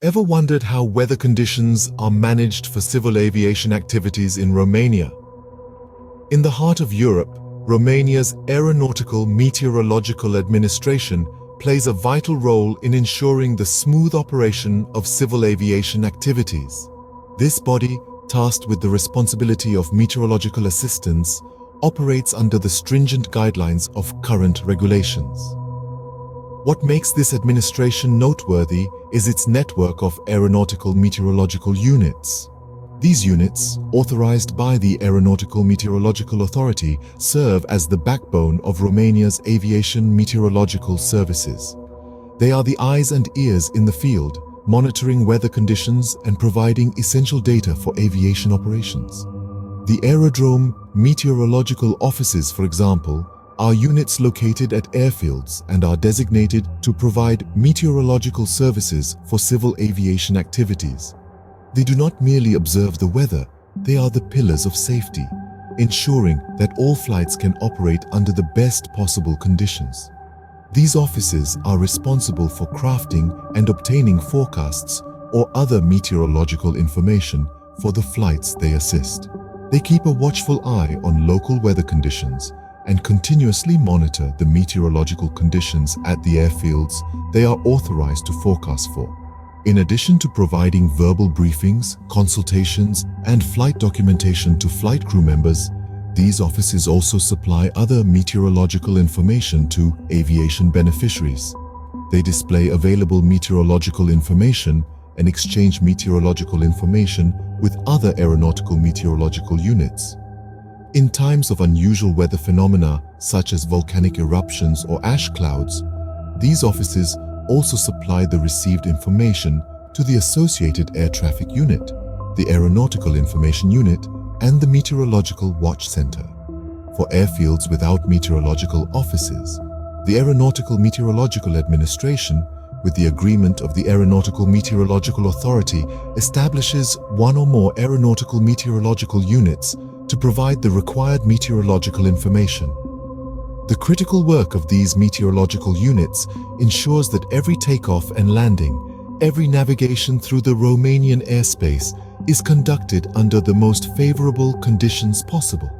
Ever wondered how weather conditions are managed for civil aviation activities in Romania? In the heart of Europe, Romania's Aeronautical Meteorological Administration plays a vital role in ensuring the smooth operation of civil aviation activities. This body, tasked with the responsibility of meteorological assistance, operates under the stringent guidelines of current regulations. What makes this administration noteworthy is its network of aeronautical meteorological units. These units, authorized by the Aeronautical Meteorological Authority, serve as the backbone of Romania's Aviation Meteorological Services. They are the eyes and ears in the field, monitoring weather conditions and providing essential data for aviation operations. The Aerodrome Meteorological Offices, for example, are units located at airfields and are designated to provide meteorological services for civil aviation activities. They do not merely observe the weather, they are the pillars of safety, ensuring that all flights can operate under the best possible conditions. These offices are responsible for crafting and obtaining forecasts or other meteorological information for the flights they assist. They keep a watchful eye on local weather conditions and continuously monitor the meteorological conditions at the airfields they are authorized to forecast for. In addition to providing verbal briefings, consultations, and flight documentation to flight crew members, these offices also supply other meteorological information to aviation beneficiaries. They display available meteorological information and exchange meteorological information with other aeronautical meteorological units. In times of unusual weather phenomena, such as volcanic eruptions or ash clouds, these offices also supply the received information to the Associated Air Traffic Unit, the Aeronautical Information Unit, and the Meteorological Watch Center. For airfields without meteorological offices, the Aeronautical Meteorological Administration, with the agreement of the Aeronautical Meteorological Authority, establishes one or more aeronautical meteorological units to provide the required meteorological information. The critical work of these meteorological units ensures that every takeoff and landing, every navigation through the Romanian airspace is conducted under the most favorable conditions possible.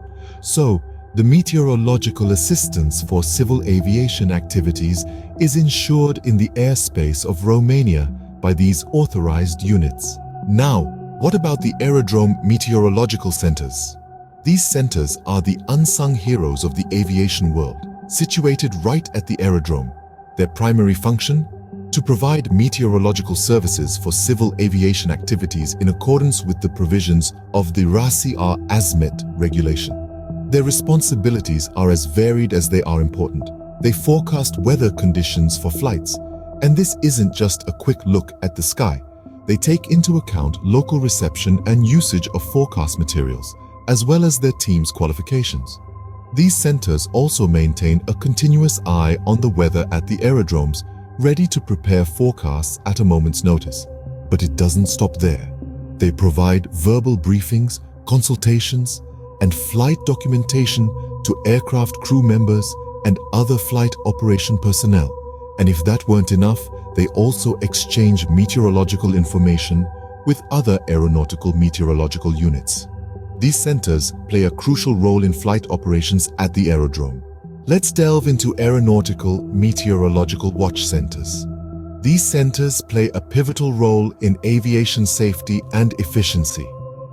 So, the meteorological assistance for civil aviation activities is ensured in the airspace of Romania by these authorized units. Now, what about the Aerodrome Meteorological Centers? These centers are the unsung heroes of the aviation world, situated right at the aerodrome. Their primary function? To provide meteorological services for civil aviation activities in accordance with the provisions of the RACR AZMET regulation. Their responsibilities are as varied as they are important. They forecast weather conditions for flights, and this isn't just a quick look at the sky. They take into account local reception and usage of forecast materials, as well as their team's qualifications. These centers also maintain a continuous eye on the weather at the aerodromes, ready to prepare forecasts at a moment's notice. But it doesn't stop there. They provide verbal briefings, consultations, and flight documentation to aircraft crew members and other flight operation personnel. And if that weren't enough, they also exchange meteorological information with other aeronautical meteorological units. These centers play a crucial role in flight operations at the aerodrome. Let's delve into Aeronautical Meteorological Watch Centers. These centers play a pivotal role in aviation safety and efficiency.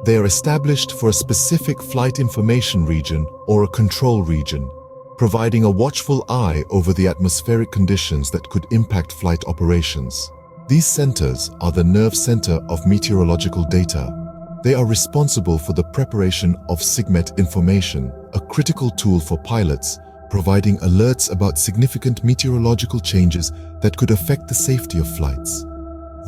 They are established for a specific flight information region or a control region, providing a watchful eye over the atmospheric conditions that could impact flight operations. These centers are the nerve center of meteorological data. They are responsible for the preparation of SIGMET information, a critical tool for pilots, providing alerts about significant meteorological changes that could affect the safety of flights.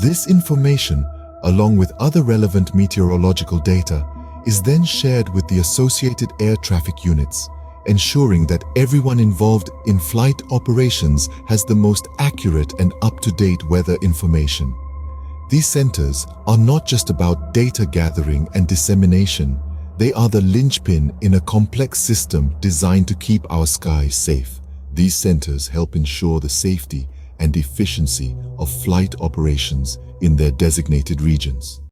This information, along with other relevant meteorological data, is then shared with the associated air traffic units, ensuring that everyone involved in flight operations has the most accurate and up-to-date weather information. These centers are not just about data gathering and dissemination, they are the linchpin in a complex system designed to keep our skies safe. These centers help ensure the safety and efficiency of flight operations in their designated regions.